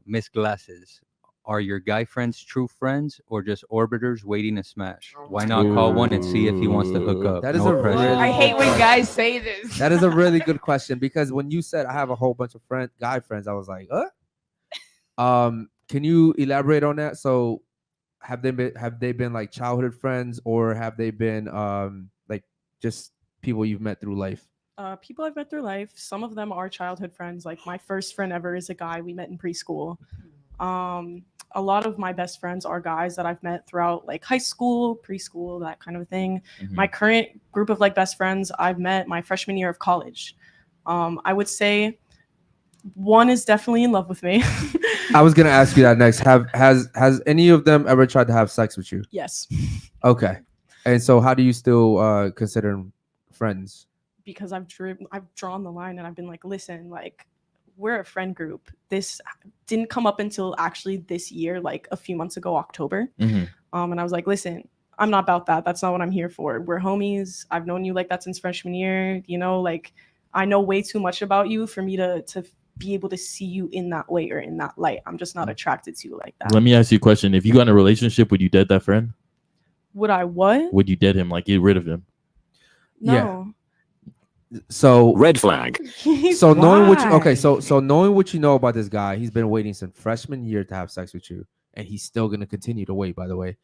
Miss Glasses. Are your guy friends true friends or just orbiters waiting to smash? Why not call one and see if he wants to hook up? That is No a pressure. really I hate good when question. guys say this. That is a really good question because when you said I have a whole bunch of guy friends, I was like, can you elaborate on that? So have they been like childhood friends or have they been like just people you've met through life? People I've met through life. Some of them are childhood friends. Like my first friend ever is a guy we met in preschool. A lot of my best friends are guys that I've met throughout like high school, preschool, that kind of thing. Mhm. My current group of like best friends I've met my freshman year of college. I would say one is definitely in love with me. I was gonna ask you that next. Has any of them ever tried to have sex with you? Yes, Okay. And so how do you still consider them friends? because I've drawn the line and I've been like, listen, like we're a friend group. This didn't come up until actually this year, like a few months ago, October. Mhm. And I was like, listen, I'm not about that. That's not what I'm here for. We're homies. I've known you like that since freshman year. You know, like I know way too much about you for me to be able to see you in that way or in that light. I'm just not attracted to you like that. Let me ask you a question. If you got in a relationship, would you dead that friend? Would I what? Would you dead him? Like get rid of him? No. So Red flag. so knowing what you, Why? okay, so knowing what you know about this guy, he's been waiting since freshman year to have sex with you, and he's still gonna continue to wait. By the way,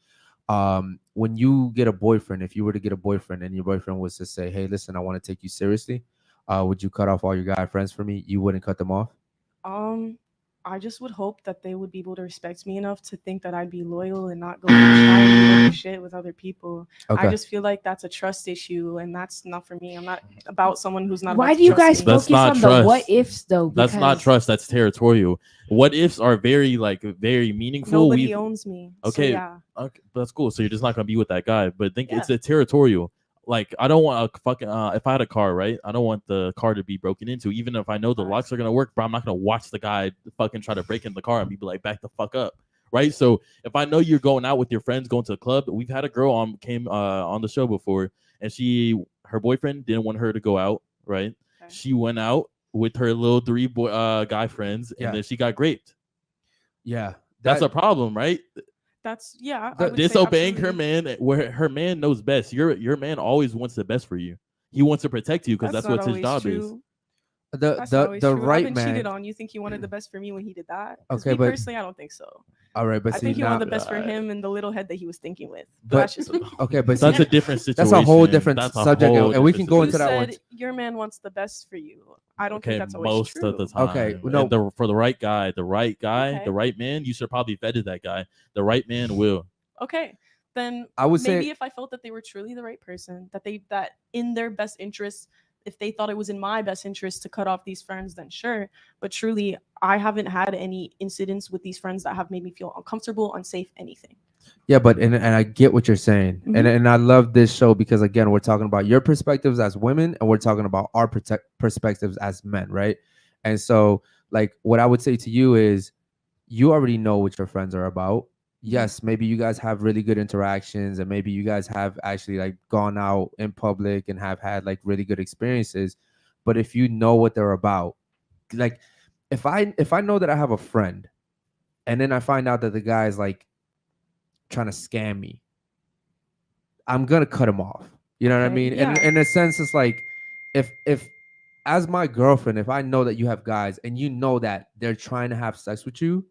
when you get a boyfriend, if you were to get a boyfriend and your boyfriend was to say, "Hey, listen, I want to take you seriously," would you cut off all your guy friends for me? You wouldn't cut them off. I just would hope that they would be able to respect me enough to think that I'd be loyal and not go and try and do shit with other people. Okay. I just feel like that's a trust issue, and that's not for me. I'm not about someone who's not. Why about do you to trust guys me. That's focus not on trust. the what ifs though? That's not Because- trust. That's territorial. What ifs are very very meaningful. Nobody owns me. Okay. So yeah. Okay, that's cool. So you're just not gonna be with that guy. But think it's Yeah. a territorial. Like I don't want a fucking if I had a car, right? I don't want the car to be broken into, even if I know the locks are gonna work. But I'm not gonna watch the guy fucking try to break in the car and be like, back the fuck up, right? So if I know you're going out with your friends, going to the club, we've had a girl came on the show before, and her boyfriend didn't want her to go out, right? Okay. She went out with her little three guy friends, and Yeah. then she got raped. Yeah, That's a problem, right? That's yeah. The- I would say Disobeying her absolutely. man, where her man knows best. Your man always wants the best for you. He wants to protect you because that's not what his always job true. is. That's not the always the true. I've right been man. cheated on. You think he wanted the best for me when he did that? 'Cause Okay, me but personally, I don't think so. all right, but I see think he now, wanted the best for him and the little head that he was thinking with. But- That's just what okay, but That's see, a different situation. that's a whole different That's a subject, whole and we can different go you into that one. said your man wants the best for you. I don't Okay, think that's always most true. of the time. Okay, And no. for the right guy, the right Okay. man, you should probably vetted that guy. The right man will. Okay, then I would maybe say- if I felt that they were truly the right person, that in their best interest, if they thought it was in my best interest to cut off these friends, then sure. But truly, I haven't had any incidents with these friends that have made me feel uncomfortable, unsafe, anything. Yeah, but and I get what you're saying, Mhm. and I love this show because again, we're talking about your perspectives as women, and we're talking about our perspectives as men, right? And so, like, what I would say to you is, you already know what your friends are about. Yes, maybe you guys have really good interactions, and maybe you guys have actually like gone out in public and have had like really good experiences. But if you know what they're about, like, if I know that I have a friend, and then I find out that the guy is like trying to scam me, I'm gonna cut him off. You know what I Okay, mean? And yeah. in a sense, it's like if as my girlfriend, if I know that you have guys and you know that they're trying to have sex with you,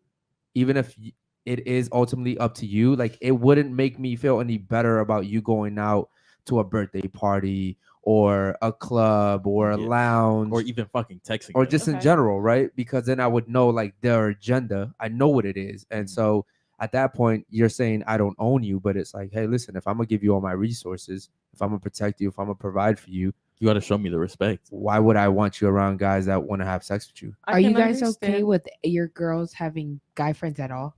even if it is ultimately up to you, like it wouldn't make me feel any better about you going out to a birthday party or a club or a Yeah. lounge Or even fucking texting. or them. just in Okay. general, right? Because then I would know like their agenda. I know what it is. And Mhm. so at that point, you're saying I don't own you, but it's like, hey, listen, if I'm gonna give you all my resources, if I'm gonna protect you, if I'm gonna provide for you, you got to show me the respect. why would I want you around guys that want to have sex with you? I Are you can guys okay understand. with your girls having guy friends at all?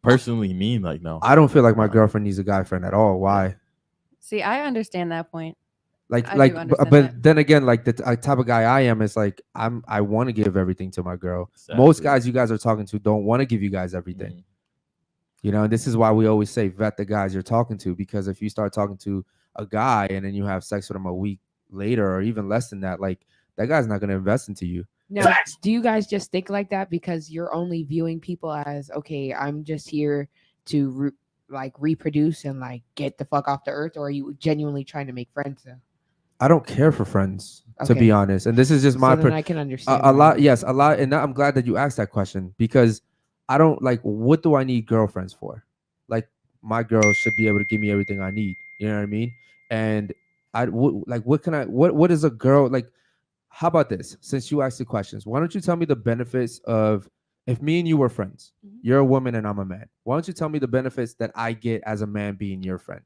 Personally, me, like no. I don't feel like my girlfriend needs a guy friend at all. Why? See, I understand that point. Like, I do like, understand but that. then again, like the type of guy I am is like I want to give everything to my girl. Most Exactly. guys you guys are talking to don't want to give you guys everything. Mhm. You know, and this is why we always say vet the guys you're talking to, because if you start talking to a guy and then you have sex with him a week later or even less than that, like that guy's not going to invest into you. Now, do you guys just think like that because you're only viewing people as, okay, I'm just here to reproduce and like get the fuck off the earth, or are you genuinely trying to make friends though? I don't care for friends, to Okay. be honest. And this is just my So then I can understand a why lot. you- Yes, a lot. And I'm glad that you asked that question because I don't like. What do I need girlfriends for? Like my girl should be able to give me everything I need. You know what I mean? And what can I? What is a girl like? How about this? Since you asked the questions, why don't you tell me the benefits of if me and you were friends? You're a woman and I'm a man. Why don't you tell me the benefits that I get as a man being your friend?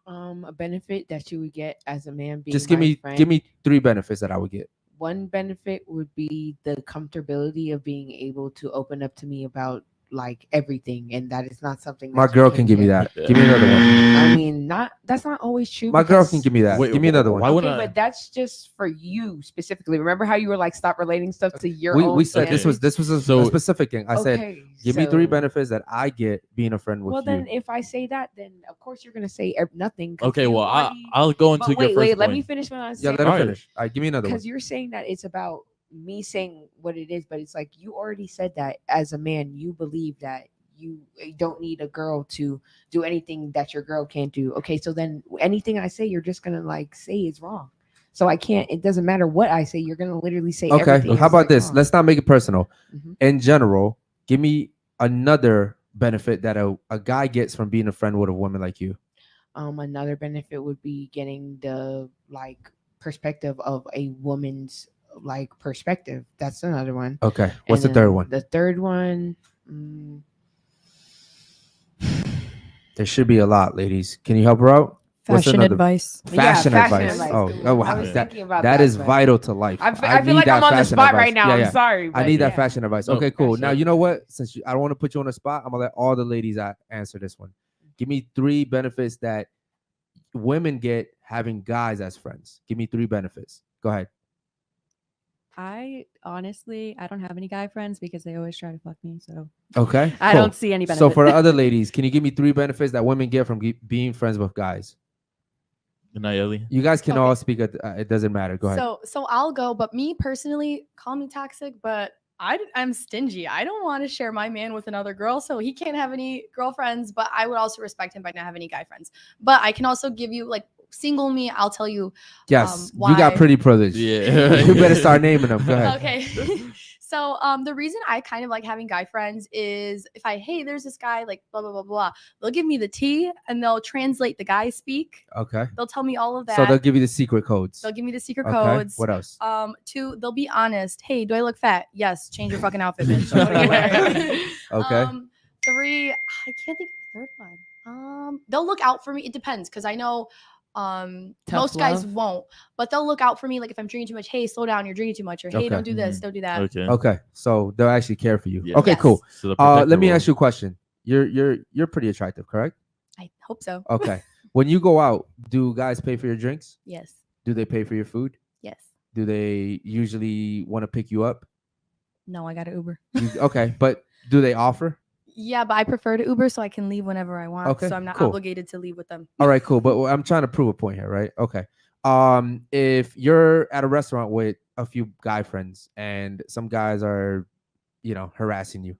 A benefit that you would get as a man being Just give my me friend. 3 benefits that I would get. One benefit would be the comfortability of being able to open up to me about like everything, and that is not something My that you girl can give me get. that. Give me another one. I mean, that's not always true. My girl because- can give me that. Wait, Give me another one. why Okay, wouldn't I? but that's just for you specifically. Remember how you were like, stop relating stuff to your We own. said this was a So- specific thing. I said Okay, give me 3 so- benefits that I get being a friend with Well, you. then if I say that, then of course you're gonna say nothing. 'cause Okay, you well, already- I'll go into But your wait, first let me point. finish what I was Yeah, saying. let her Alright. finish. All right, give me another one. Because you're saying that it's about me saying what it is, but it's like you already said that as a man, you believe that you don't need a girl to do anything that your girl can't do. Okay, so then anything I say, you're just gonna like say is wrong. So I can't. It doesn't matter what I say. You're gonna literally say Okay, everything. how is, about like, this? wrong. Let's not make it personal. Mhm. In general, give me another benefit that a guy gets from being a friend with a woman like you. Another benefit would be getting the like perspective of a woman's like perspective. That's another one. Okay, what's And the third then one? The third one. There should be a lot, ladies. Can you help her out? What's Fashion another- advice. Fashion Yeah, advice. Oh, Good oh one. wow. I was That, thinking about that is but vital to life. I feel need like that I'm on the fashion spot advice. right now. Yeah, I'm yeah. sorry. I but need that yeah. fashion advice. No, Okay, cool. Now fashion. you know what? Since I don't want to put you on the spot, I'm gonna let all the ladies answer this one. Give me 3 benefits that women get having guys as friends. Give me 3 benefits. Go ahead. I honestly, I don't have any guy friends because they always try to fuck me. So Okay. I cool. don't see any benefit. So for the other ladies, can you give me 3 benefits that women get from being friends with guys? Nayeli. You guys can Okay. all speak. It doesn't matter. Go ahead. So I'll go, but me personally, call me toxic, but I'm stingy. I don't want to share my man with another girl, so he can't have any girlfriends. But I would also respect him by not having any guy friends. But I can also give you like single me. I'll tell you. Yes, you why. got pretty privilege. Yeah. You better start naming them. Go ahead. Okay. So the reason I kind of like having guy friends is if hey, there's this guy like blah blah blah blah. They'll give me the tea and they'll translate the guy speak. Okay. They'll tell me all of that. So they'll give you the secret codes. They'll give me the secret Okay. codes. What else? 2, they'll be honest. Hey, do I look fat? Yes. Change your fucking outfit, bitch. What are you wearing? Okay. 3, I can't think of the third one. They'll look out for me. It depends because I know most guys love. won't, but they'll look out for me. Like if I'm drinking too much, hey, slow down, you're drinking too much, or hey, Okay. don't do this, don't do that. Okay. Okay. So they'll actually care for you. Yeah. Okay. Yes. Cool. So the Let protector me role. ask you a question. You're pretty attractive, correct? I hope so. Okay. When you go out, do guys pay for your drinks? Yes. Do they pay for your food? Yes. Do they usually want to pick you up? No, I got an Uber. Okay, but do they offer? Yeah, but I prefer to Uber so I can leave whenever I want. Okay, So I'm not cool. obligated to leave with them. All right, cool. But I'm trying to prove a point here, right? Okay. If you're at a restaurant with a few guy friends and some guys are, harassing you,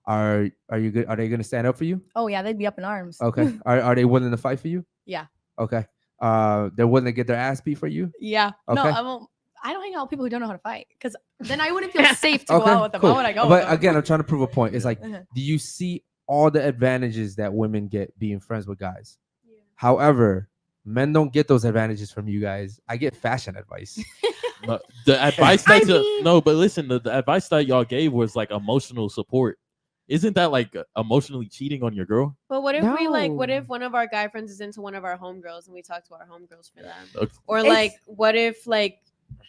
are you good? Are they gonna stand up for you? Oh yeah, they'd be up in arms. Okay. Are they willing to fight for you? Yeah. Okay. They're willing to get their ass beat for you? Yeah. No, Okay. I won't. I don't hang out with people who don't know how to fight because then I wouldn't feel safe to Okay, go out with them. cool. Why would I go? But with them? again, I'm trying to prove a point. It's like, Uh-huh. do you see all the advantages that women get being friends with guys? However, men don't get those advantages from you guys. I get fashion advice. No, the advice that no, but listen, the advice that y'all gave was like emotional support. Isn't that like emotionally cheating on your girl? But what if what No. if one of our guy friends is into one of our homegirls and we talk to our homegirls for them? Okay. Or It's- like, what if like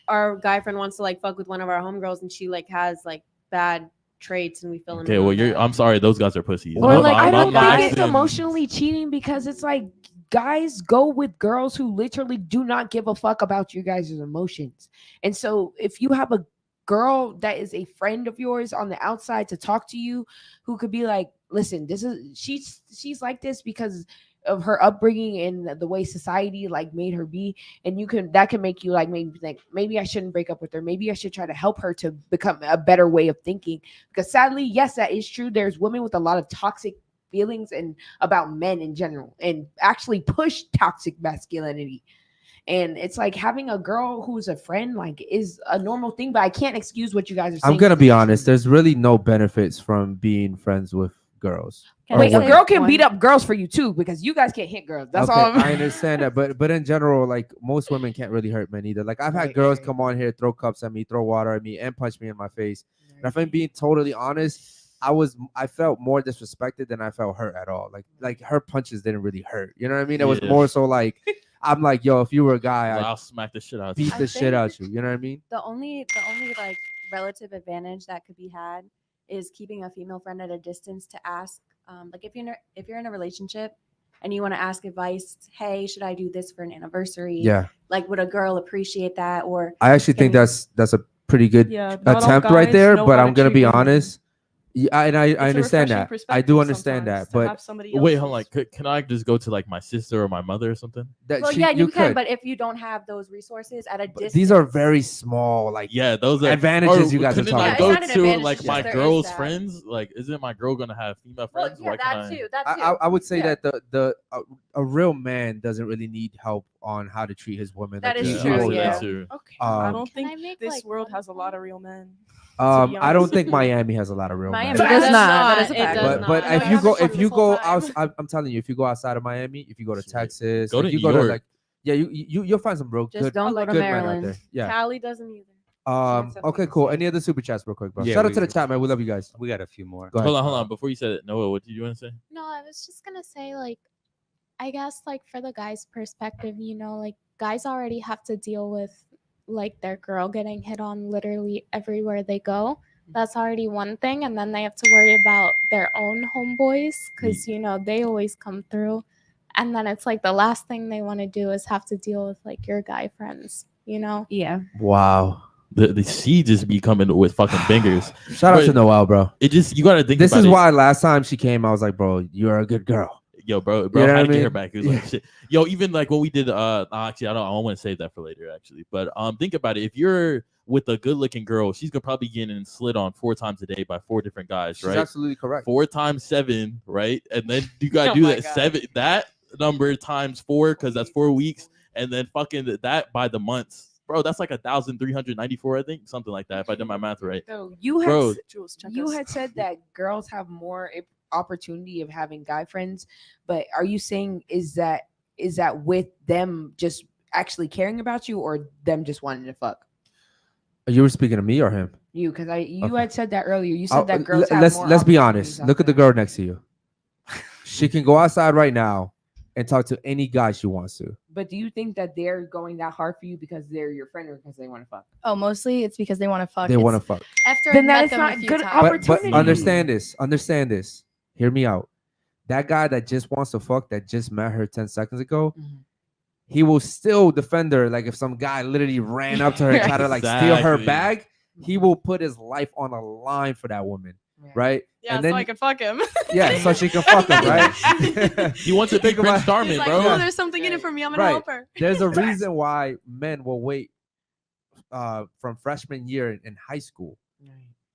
our guy friend wants to like fuck with one of our homegirls and she like has like bad traits and we feel Okay, well, I'm sorry, those guys are pussies. Or I'm- like I I'm don't not think it's asking- emotionally cheating because it's like guys go with girls who literally do not give a fuck about you guys' emotions. And so if you have a girl that is a friend of yours on the outside to talk to you who could be like, listen, this is she's like this because of her upbringing and the way society like made her be, and that can make you like maybe think maybe I shouldn't break up with her, maybe I should try to help her to become a better way of thinking. Because sadly, yes, that is true. There's women with a lot of toxic feelings and about men in general, and actually push toxic masculinity. And it's like having a girl who's a friend like is a normal thing, but I can't excuse what you guys are saying. I'm gonna be honest. There's really no benefits from being friends with girls. Can Wait, I a say girl can one- beat up girls for you too, because you guys can't hit girls. That's Okay, all. I understand that, but in general, like most women can't really hurt men either. Like I've had Right, girls right. come on here, throw cups at me, throw water at me, and punch me in my face. And if I'm being totally honest, I felt more disrespected than I felt hurt at all. Like her punches didn't really hurt. You know what I mean? It was Yeah. more so like I'm like, yo, if you were a guy, Like, I'd I'll smack the shit out of beat you. I the shit think- out you. You know what I mean? The only like relative advantage that could be had is keeping a female friend at a distance to ask, like if you're in a relationship and you want to ask advice, hey, should I do this for an anniversary? Yeah. Like, would a girl appreciate that? Or I actually think Can- that's a pretty good Yeah, not all attempt right guys there. know But how I'm to gonna treat be women. honest. Yeah, and I It's a understand refreshing that. I perspective do understand sometimes that. to But have somebody Wait, else's- hold on. Like, can I just go to like my sister or my mother or something? that well, she- yeah, you can, could. but if you don't have those resources at a distance, These are very small, like Yeah, those are advantages you guys are couldn't talking I about. go Yeah, it's not an to advantage, like it's my just there is girl's that. friends? Like, isn't my girl gonna have female well, friends? yeah, Why can't that I? too. That too. I would say Yeah. that a real man doesn't really need help on how to treat his women. That Like, is he- Yeah, he true, will- yeah. too. Okay, I Um, don't Can I think make, this like, world one has a lot point? of real men. I don't honest. think Miami has a lot of real Miami men. does It not. That is a It fact. does But not. if No, you you go haven't if you this whole go time. out, I'm telling you, if you go outside of Miami, if you go to Shit. Texas, Go like to you New go to York. like you'll find some real Just good don't go to good men out Maryland. there. Yeah. Cali doesn't either. something Okay, to cool. say. Any other super chats real quick, bro? Yeah, Shout out we- to the chat, man. We love you guys. We got a few more. Go ahead. Hold on. Before you said it, Noah, what did you want to say? No, I was just gonna say, like, I guess, like, for the guy's perspective, you know, like, guys already have to deal with, like, their girl getting hit on literally everywhere they go. That's already one thing, and then they have to worry about their own homeboys because, you know, they always come through. And then it's like the last thing they want to do is have to deal with, like, your guy friends, you know? Yeah. Wow. The seed just be coming with fucking fingers. Shout out But- to Noel, bro. It just you gotta think. This about is it. why last time she came, I was like, bro, you're a good girl. Yo, bro, You know I what had I to get her mean? back. It was like shit. Yo, even like what we did. Actually, I want to save that for later. Actually, but think about it. If you're with a good-looking girl, she's gonna probably getting slid on 4 times a day by 4 different guys, She's right? absolutely correct. 4 times 7, right? And then you gotta Oh do my that God. 7 that number times 4 because that's 4 weeks, and then fucking that by the months, bro. That's like 1,394, I think, something like that. If I did my math right. So you had Bro. Jules, check you us. had said that girls have more opportunity of having guy friends, but are you saying is that with them just actually caring about you or them just wanting to fuck You were speaking to me or him? you? Because you Okay. had said that earlier. You said that girls have let's more let's be opportunities honest. out Look at the there. girl next to you. She can go outside right now and talk to any guy she wants to. But do you think that they're going that hard for you because they're your friend or because they want to fuck? Oh, mostly it's because they want to fuck. They It's want to fuck. after Then I've met that is them not a few good times. But opportunity. understand this. Hear me out. That guy that just wants to fuck, that just met her 10 seconds ago, Mhm. he will still defend her. Like if some guy literally ran up to her and tried to like steal her Exactly. bag, he will put his life on a line for that woman, Yeah. right? Yeah, and so then I can fuck him. yeah, so she can fuck him, right? He wants to be Think about- Prince Charming, He's like, bro. oh, there's something in it for me. I'm gonna Right. help her. There's a reason why men will wait from freshman year in high school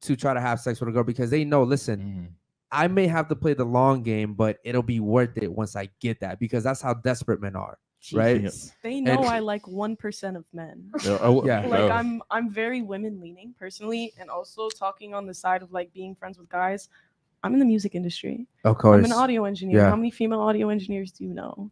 to try to have sex with a girl because they know, listen, Mhm. I may have to play the long game, but it'll be worth it once I get that because that's how desperate men are, right? Jesus. They know And- I like 1% of men. Yeah. Like bro. I'm very women leaning personally, and also talking on the side of like being friends with guys. I'm in the music industry. Of course. I'm an audio engineer. Yeah. How many female audio engineers do you know?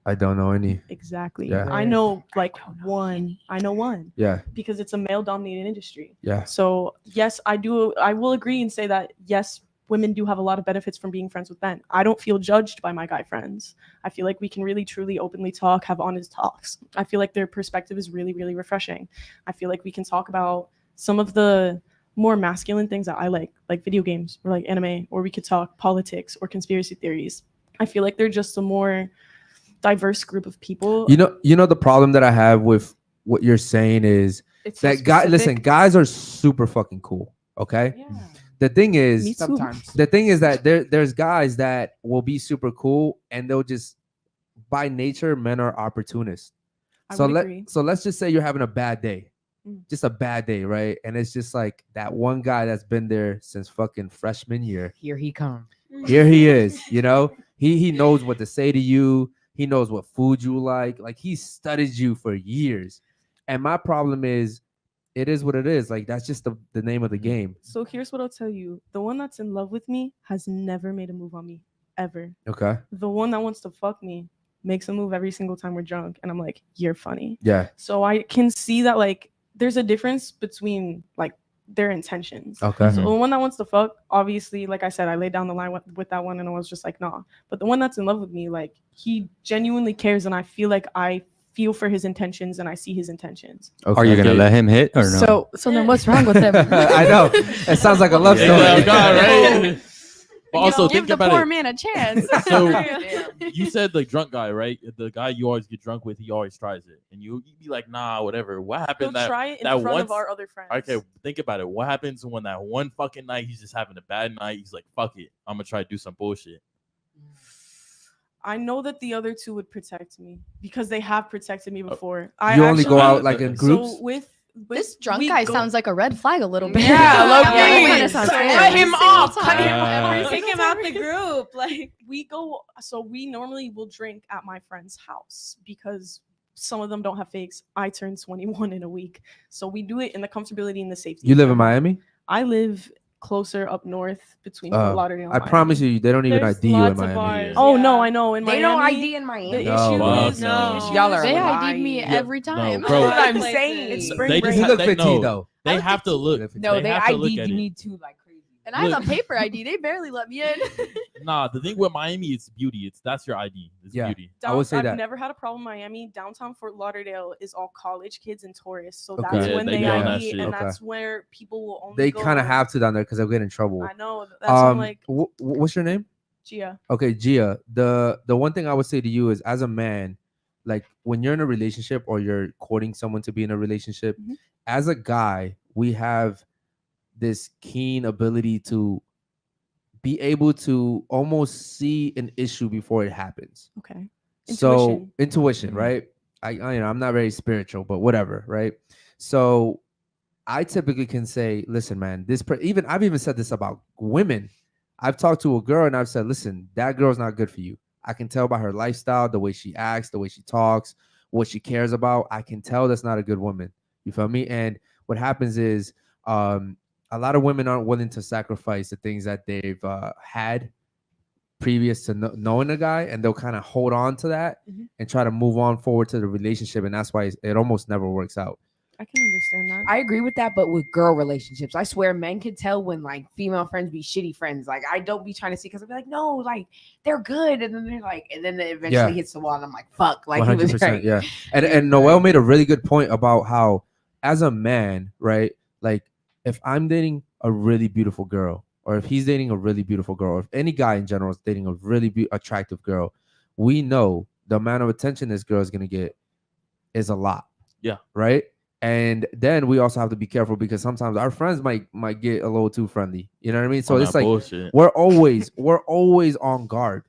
I don't know any. Exactly. Yeah. I know like one. I know one Yeah, because it's a male dominated industry. yeah. So yes, I will agree and say that yes, women do have a lot of benefits from being friends with men. I don't feel judged by my guy friends. I feel like we can really truly openly talk, have honest talks. I feel like their perspective is really, really refreshing. I feel like we can talk about some of the more masculine things that I like video games or like anime, or we could talk politics or conspiracy theories. I feel like they're just a more diverse group of people. You know the problem that I have with what you're saying is It's so that guy. Listen, specific. guys are super fucking cool. Okay. Yeah. The thing Me is, too. Sometimes. there's guys that will be super cool and they'll just by nature, men are opportunists. I So would agree. so let's just say you're having a bad day, Mm. just a bad day, right? And it's just like that one guy that's been there since fucking freshman year. Here he comes. Here he is, you know. He knows what to say to you. He knows what food you like. Like he studied you for years. And my problem is, it is what it is. Like that's just the name of the game. So here's what I'll tell you: the one that's in love with me has never made a move on me, ever. Okay. The one that wants to fuck me makes a move every single time we're drunk, and I'm like, you're funny. Yeah. So I can see that like there's a difference between like their intentions. Okay. So the one that wants to fuck, obviously, like I said, I laid down the line with that one, and I was just like, nah. But the one that's in love with me, like he genuinely cares, and I feel like I feel for his intentions, and I see his intentions. Okay. Are you gonna let him hit or no? So then what's wrong with him? I know. It sounds like a love story. Yeah, God, right? But also Give think the about poor it. man a chance. So you said the drunk guy, right? The guy you always get drunk with, he always tries it, and you be like, nah, whatever. What He'll happened? That try it in that front of once- our other friends. okay, think about it. What happens when that one fucking night he's just having a bad night? He's like, fuck it, I'm gonna try to do some bullshit. I know that the other two would protect me because they have protected me before. You only go out like in groups. So with This drunk we guy go- sounds like a red flag a little bit. Yeah, low that key. kinda sounds Cut scary. him off. Cut him off. Take him out the group. Like, we go. So we normally will drink at my friend's house because some of them don't have fakes. I turn 21 in a week, so we do it in the comfortability and the safety. You of live in my home. Miami? I live closer up north between Fort Lauderdale. I and promise Miami. you, they don't even There's ID you in lots of Miami. bars. Oh Yeah. no, I know. In They Miami, don't ID in the Miami. issue No, is no. the issue Y'all is- are They lying. ID'd me every time. bro. That's what I'm Places. saying. It's spring They break. just You look they, 15 no, though. they have to look. No, they have to look ID'd at it. me too like crazy. And I have Look. a paper ID. They barely let me in. Nah, the thing with Miami, it's beauty. That's your ID. It's Yeah. beauty. I would say I've that. never had a problem in Miami. Downtown Fort Lauderdale is all college kids and tourists, so Okay. that's Yeah, when they they be on ID, that shit. and Okay. that's where people will only. They go- kind of have to down there because they'll get in trouble. I know. That's why I'm like, What's your name? Gia. Okay, Gia. The one thing I would say to you is, as a man, like when you're in a relationship or you're courting someone to be in a relationship, Mhm. as a guy, we have this keen ability to be able to almost see an issue before it happens. Okay. So intuition, Mhm. right? I'm not very spiritual, but whatever, right? So I typically can say, listen, man, I've even said this about women. I've talked to a girl and I've said, listen, that girl's not good for you. I can tell by her lifestyle, the way she acts, the way she talks, what she cares about. I can tell that's not a good woman. You feel me? And what happens is, a lot of women aren't willing to sacrifice the things that they've had previous to knowing a guy, and they'll kind of hold on to that Mhm. and try to move on forward to the relationship, and that's why it almost never works out. I can understand that. I agree with that, but with girl relationships, I swear men can tell when like female friends be shitty friends. Like I don't be trying to see because I'll be like, no, like they're good, and then they're like, and then it eventually Yeah. hits the wall, and I'm like, fuck, like he was 100%, right. yeah. And Noel made a really good point about how, as a man, right, like if I'm dating a really beautiful girl, or if he's dating a really beautiful girl, or if any guy in general is dating a really attractive girl, we know the amount of attention this girl is going to get is a lot. Yeah. Right. And then we also have to be careful because sometimes our friends might get a little too friendly. You know what I mean? So On it's that like bullshit. we're always on guard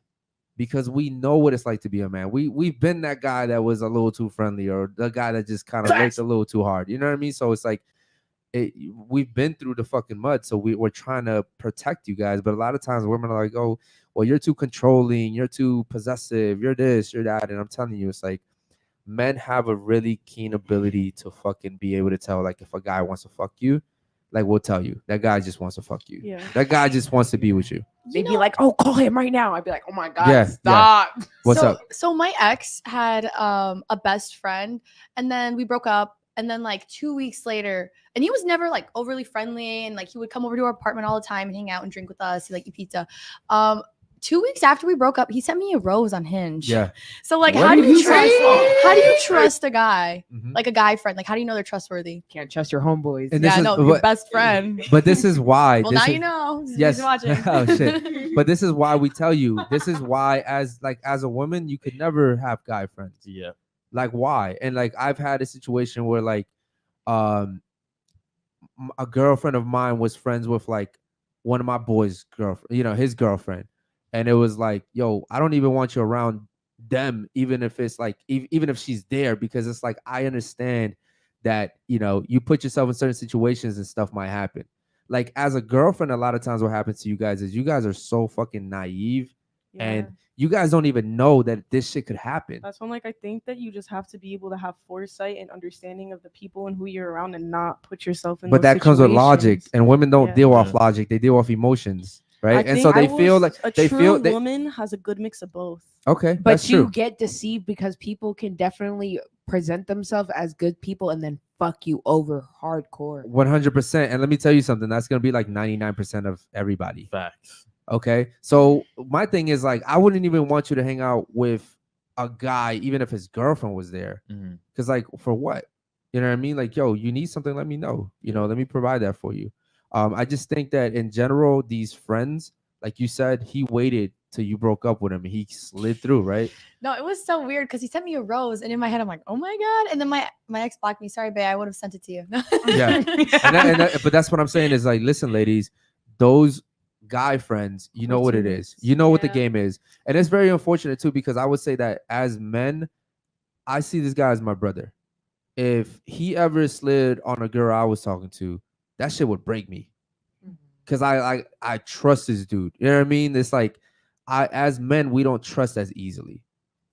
because we know what it's like to be a man. We've been that guy that was a little too friendly, or the guy that just kind of worked a little too hard. You know what I mean? So it's like we've been through the fucking mud, so we're trying to protect you guys. But a lot of times women are like, oh, well, you're too controlling, you're too possessive, you're this, you're that. And I'm telling you, it's like men have a really keen ability to fucking be able to tell, like, if a guy wants to fuck you, like, we'll tell you that guy just wants to fuck you. Yeah. That guy just wants to be with you. They'd be like, oh, call him right now. I'd be like, oh my god, Yeah, stop. What's up? So my ex had a best friend, and then we broke up. And then like 2 weeks later, and he was never like overly friendly, and like he would come over to our apartment all the time and hang out and drink with us. He like eat pizza. 2 weeks after we broke up, he sent me a rose on Hinge. Yeah. So like, What how do did you he trust? say? How do you trust a guy, Mhm. like a guy friend? Like, how do you know they're trustworthy? Can't trust your homeboys. And this Yeah, is no, your what- best friend. But this is why. Well, this now is, you know. Yes. He's watching. Oh shit. But this is why we tell you. This is why, as a woman, you could never have guy friends. Yeah. Like, why? And like, I've had a situation where like a girlfriend of mine was friends with like one of my boys' girlfriend, his girlfriend, and it was like, yo, I don't even want you around them, even if it's like even if she's there, because it's like I understand that, you know, you put yourself in certain situations and stuff might happen. Like as a girlfriend, a lot of times what happens to you guys is you guys are so fucking naive and you guys don't even know that this shit could happen. That's when, like, I think that you just have to be able to have foresight and understanding of the people and who you're around and not put yourself in But those that comes with logic, situations. and women don't Yeah. deal off logic; they deal off emotions, right? I And so think they feel like a they true feel they, woman has a good mix of both. okay, But that's you true. get deceived because people can definitely present themselves as good people and then fuck you over hardcore. 100%. And let me tell you something. That's gonna be like 99% of everybody. Facts. Okay. So my thing is like I wouldn't even want you to hang out with a guy, even if his girlfriend was there. Because like for what? You know what I mean? Like, yo, you need something, let me know. You know, let me provide that for you. I just think that in general, these friends, like you said, he waited till you broke up with him and he slid through, right? No, it was so weird because he sent me a rose, and in my head, I'm like, oh my God. And then my ex blocked me. Sorry, babe. I would have sent it to you. Yeah. But that's what I'm saying is like, listen, ladies, those guy friends, you know what it is. You know what the game is. And it's very unfortunate too, because I would say that as men, I see this guy as my brother. If he ever slid on a girl I was talking to, that shit would break me. Because I trust this dude. You know what I mean? It's like as men, we don't trust as easily.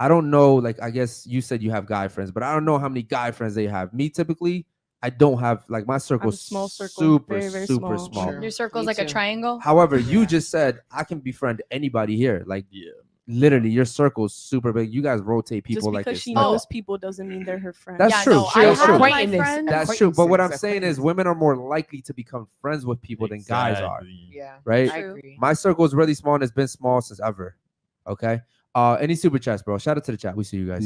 I don't know, like I guess you said you have guy friends, but I don't know how many guy friends they have. Me typically, I don't have, like my circle's small circle, super, very, very super small. small. Sure. Your circle's Me like a too. triangle. However, you just said I can befriend anybody here. Like literally, your circle's super big. You guys rotate people Just like because this. she Like, knows people doesn't mean they're her friend. That's true. No, True, I that's have true. my Acquaintance. friends. That's true. But what I'm Acquaintances, saying is women are more likely to become friends with people than guys are. Yeah. Right? I True. agree. My circle is really small and it's been small since ever. Okay. Any super chats, bro? Shout out to the chat. We see you guys.